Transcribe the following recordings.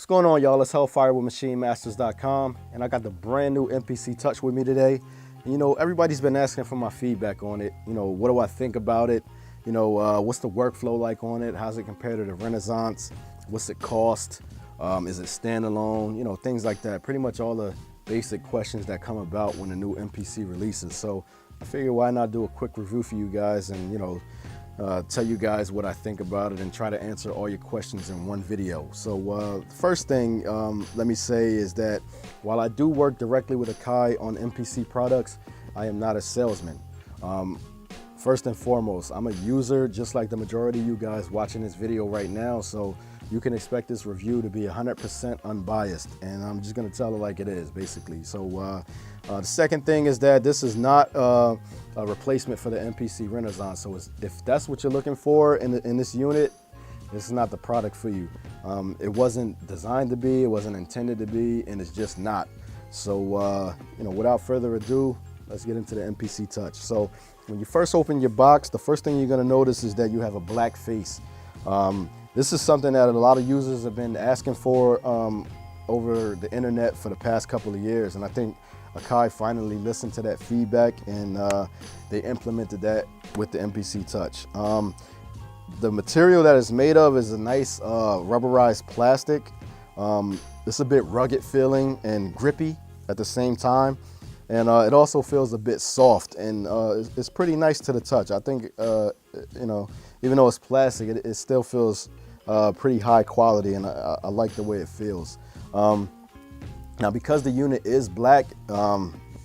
What's going on, y'all? It's Hellfire with MachineMasters.com, and I got the brand new MPC Touch with me today. And, everybody's been asking for my feedback on it. What do I think about it? What's the workflow like on it? How's it compare to the Renaissance? What's it cost? Is it standalone? Things like that. Pretty much all the basic questions that come about when a new MPC releases. So I figured why not do a quick review for you guys and, tell you guys what I think about it and try to answer all your questions in one video. So the first thing let me say is that while I do work directly with Akai on MPC products, I am not a salesman. First and foremost, I'm a user just like the majority of you guys watching this video right now, so you can expect this review to be 100% unbiased, and I'm just gonna tell it like it is, basically. So the second thing is that this is not a replacement for the MPC Renaissance, so if that's what you're looking for in this unit, this is not the product for you. It wasn't designed to be, it wasn't intended to be, and it's just not. So without further ado, let's get into the MPC Touch. So when you first open your box, the first thing you're gonna notice is that you have a black face. This is something that a lot of users have been asking for over the internet for the past couple of years, and I think Akai finally listened to that feedback and they implemented that with the MPC Touch. The material that it's made of is a nice rubberized plastic. It's a bit rugged feeling and grippy at the same time, and it also feels a bit soft, and it's pretty nice to the touch. I think even though it's plastic, it still feels pretty high quality, and I like the way it feels. Now, because the unit is black,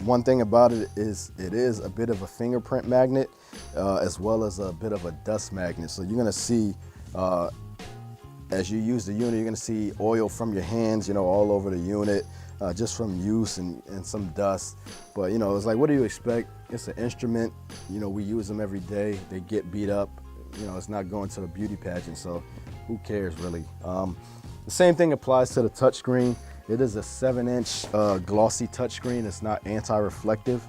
one thing about it is a bit of a fingerprint magnet as well as a bit of a dust magnet. So you're gonna see, as you use the unit, you're gonna see oil from your hands, all over the unit, just from use and some dust. But it's like, what do you expect? It's an instrument, we use them every day. They get beat up, it's not going to a beauty pageant, so who cares really? The same thing applies to the touchscreen. It is a 7-inch glossy touchscreen. It's not anti-reflective.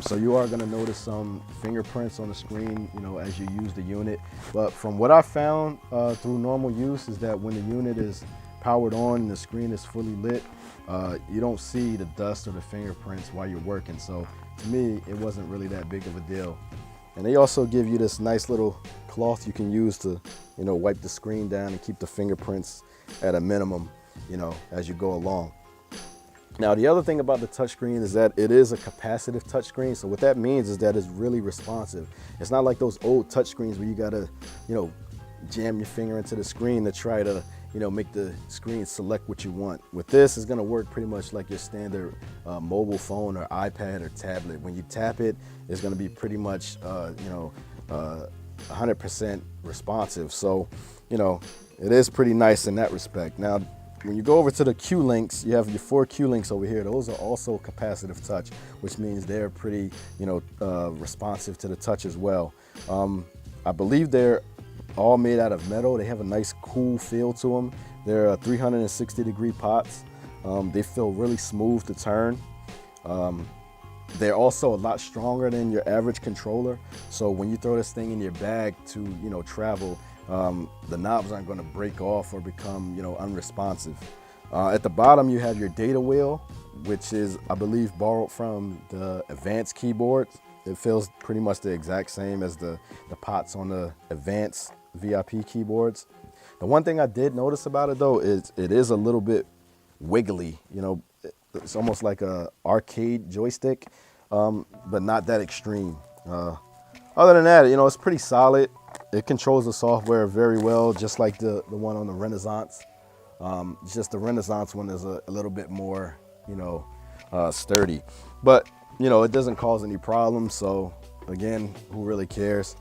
So you are gonna notice some fingerprints on the screen, as you use the unit. But from what I found through normal use is that when the unit is powered on and the screen is fully lit, you don't see the dust or the fingerprints while you're working. So to me, it wasn't really that big of a deal. And they also give you this nice little cloth you can use to, wipe the screen down and keep the fingerprints at a minimum, as you go along. Now, the other thing about the touchscreen is that it is a capacitive touchscreen. So what that means is that it's really responsive. It's not like those old touchscreens where you gotta, jam your finger into the screen to try to, make the screen select what you want. With this, it's gonna work pretty much like your standard mobile phone or iPad or tablet. When you tap it, it's gonna be pretty much, 100% responsive. So, it is pretty nice in that respect. Now, when you go over to the Q links, you have your 4 Q links over here. Those are also capacitive touch, which means they're pretty, responsive to the touch as well. I believe they're all made out of metal. They have a nice cool feel to them. They're 360-degree pots. They feel really smooth to turn. They're also a lot stronger than your average controller. So when you throw this thing in your bag to, travel, the knobs aren't gonna break off or become, unresponsive. At the bottom, you have your data wheel, which is, I believe, borrowed from the advanced keyboards. It feels pretty much the exact same as the pots on the advanced VIP keyboards. The one thing I did notice about it though is it is a little bit wiggly. It's almost like a arcade joystick, but not that extreme. Other than that, it's pretty solid. It controls the software very well, just like the one on the Renaissance. It's just the Renaissance one is a little bit more, sturdy. But, it doesn't cause any problems. So again, who really cares?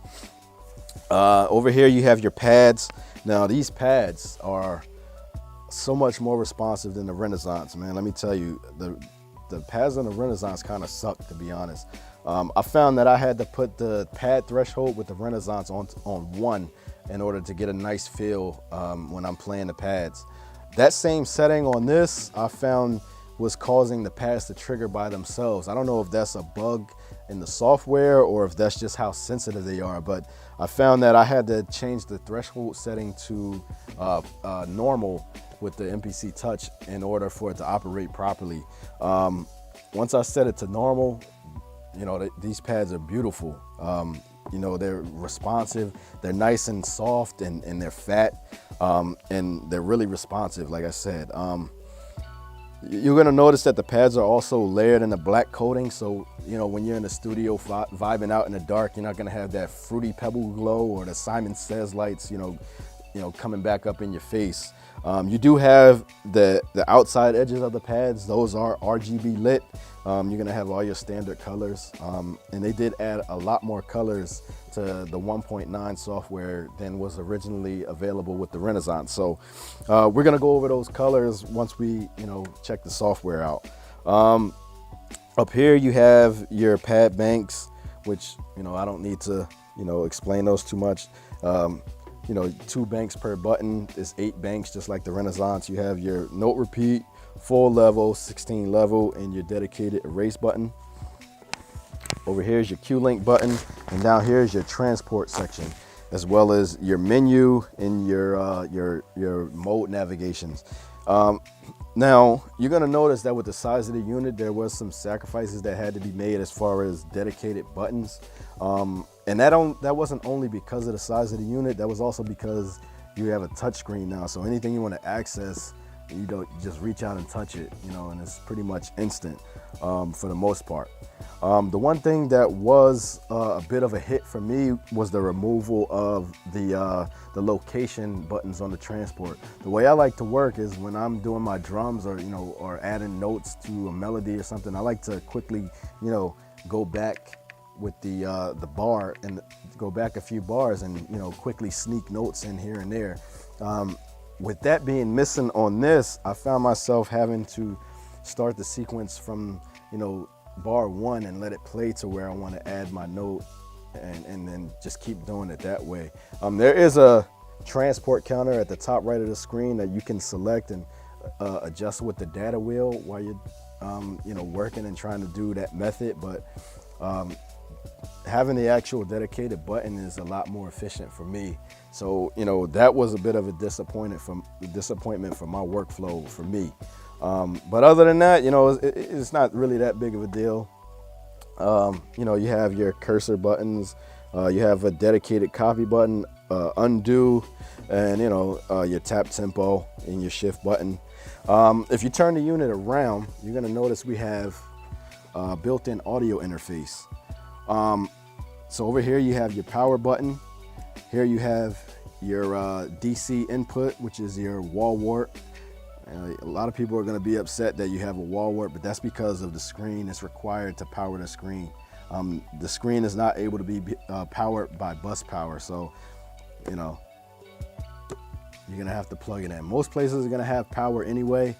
Over here you have your pads. Now these pads are so much more responsive than the Renaissance, man. Let me tell you, the pads on the Renaissance kind of suck, to be honest. I found that I had to put the pad threshold with the Renaissance on 1 in order to get a nice feel when I'm playing the pads. That same setting on this, I found was causing the pads to trigger by themselves. I don't know if that's a bug in the software or if that's just how sensitive they are. But I found that I had to change the threshold setting to normal with the MPC Touch in order for it to operate properly. Once I set it to normal, you know, these pads are beautiful. You know, they're responsive, they're nice and soft, and they're fat, and they're really responsive, like I said. You're gonna notice that the pads are also layered in a black coating, so you know when you're in the studio vibing out in the dark, you're not gonna have that fruity pebble glow or the Simon Says lights, you know, coming back up in your face. You do have the outside edges of the pads; those are RGB lit. You're gonna have all your standard colors, and they did add a lot more colors to the 1.9 software than was originally available with the Renaissance. So we're gonna go over those colors once we, you know, check the software out. Up here you have your pad banks, which, you know, I don't need to, you know, explain those too much. You know, 2 banks per button is 8 banks, just like the Renaissance. You have your note repeat, full level, 16 level, and your dedicated erase button. Over here is your Q-Link button, and down here is your transport section, as well as your menu and your mode navigations. Now, you're gonna notice that with the size of the unit, there was some sacrifices that had to be made as far as dedicated buttons. And that wasn't only because of the size of the unit, that was also because you have a touch screen now. So anything you want to access, you just reach out and touch it, you know, and it's pretty much instant for the most part. The one thing that was a bit of a hit for me was the removal of the location buttons on the transport. The way I like to work is when I'm doing my drums or, you know, or adding notes to a melody or something, I like to quickly, you know, go back with the bar and go back a few bars and, you know, quickly sneak notes in here and there. With that being missing on this, I found myself having to start the sequence from, you know, bar 1 and let it play to where I want to add my note, and then just keep doing it that way. There is a transport counter at the top right of the screen that you can select and adjust with the data wheel while you're you know, working and trying to do that method, but having the actual dedicated button is a lot more efficient for me. So, you know, that was a bit of a disappointment for my workflow for me. But other than that, you know, it's not really that big of a deal. You know, you have your cursor buttons, you have a dedicated copy button, undo, and, you know, your tap tempo and your shift button. If you turn the unit around, you're gonna notice we have built-in audio interface. So over here you have your power button. Here you have your DC input, which is your wall wart. A lot of people are going to be upset that you have a wall wart, but that's because of the screen. It's required to power the screen. The screen is not able to be powered by bus power, so, you know, you're going to have to plug it in. Most places are going to have power anyway.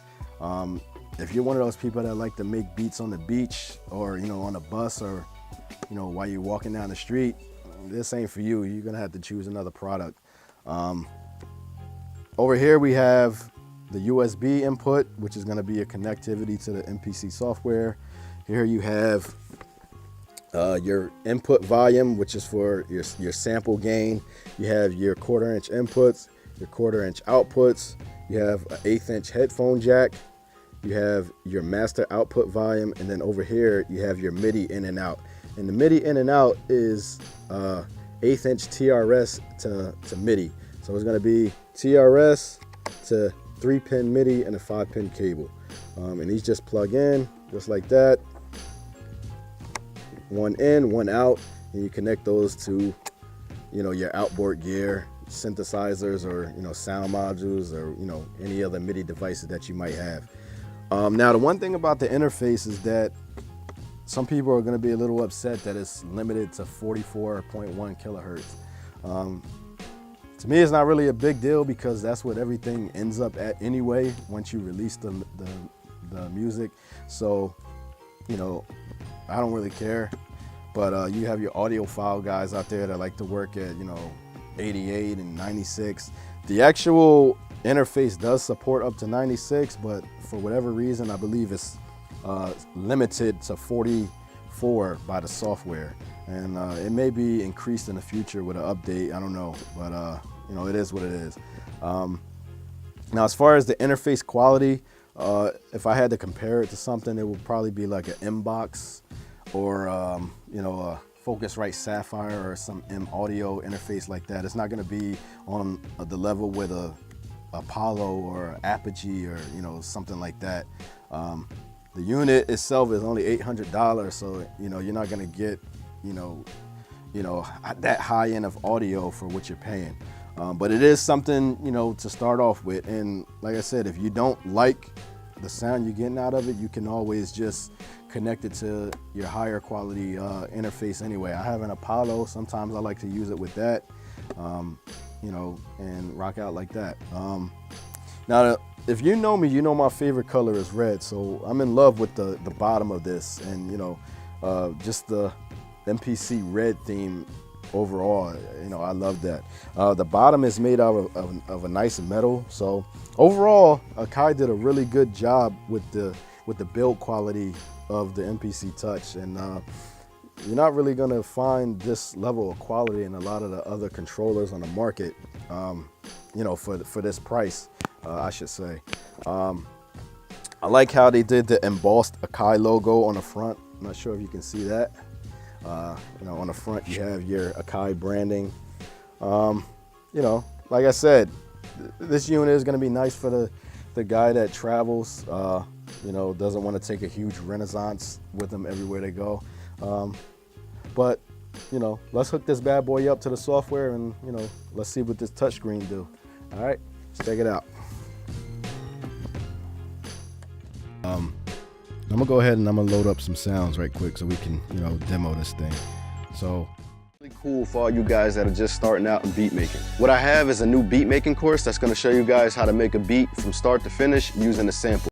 If you're one of those people that like to make beats on the beach or, you know, on a bus or, you know, while you're walking down the street, this ain't for you. You're gonna have to choose another product. Over here we have the USB input, which is gonna be a connectivity to the MPC software. Here you have your input volume, which is for your sample gain. You have your 1/4 inch inputs, your 1/4 inch outputs. You have an 1/8 inch headphone jack. You have your master output volume, and then over here you have your MIDI in and out. And the MIDI in and out is 1/8 inch TRS to MIDI. So it's gonna be TRS to 3-pin MIDI and a 5-pin cable. And these just plug in, just like that. One in, one out, and you connect those to, you know, your outboard gear, synthesizers, or, you know, sound modules, or, you know, any other MIDI devices that you might have. Now, the one thing about the interface is that some people are going to be a little upset that it's limited to 44.1 kilohertz. To me, it's not really a big deal because that's what everything ends up at anyway once you release the music. So, you know, I don't really care. But you have your audiophile guys out there that like to work at, you know, 88 and 96. The actual interface does support up to 96, but for whatever reason, I believe it's limited to for by the software. And it may be increased in the future with an update, I don't know, but you know, it is what it is. Now, as far as the interface quality, if I had to compare it to something, it would probably be like an Mbox or you know, a Focusrite Sapphire or some M audio interface like that. It's not going to be on the level with a Apollo or Apogee or, you know, something like that. The unit itself is only $800, so you know, you're not going to get you know that high end of audio for what you're paying. But it is something, you know, to start off with. And like I said, if you don't like the sound you're getting out of it, you can always just connect it to your higher quality interface anyway. I have an Apollo. Sometimes I like to use it with that, you know, and rock out like that. Now, if you know me, you know my favorite color is red. So I'm in love with the bottom of this, and, you know, just the MPC red theme overall, you know, I love that. The bottom is made out of a nice metal. So overall, Akai did a really good job with the build quality of the MPC Touch, and you're not really gonna find this level of quality in a lot of the other controllers on the market, you know, for this price, I should say. I like how they did the embossed Akai logo on the front. I'm not sure if you can see that. You know, on the front you have your Akai branding. You know, like I said, this unit is going to be nice for the guy that travels, you know, doesn't want to take a huge Renaissance with them everywhere they go. But, you know, let's hook this bad boy up to the software, and, you know, let's see what this touchscreen do. All right, let's check it out. I'm gonna go ahead and I'm gonna load up some sounds right quick so we can, you know, demo this thing. So, really cool for all you guys that are just starting out in beat making. What I have is a new beat making course that's gonna show you guys how to make a beat from start to finish using a sample.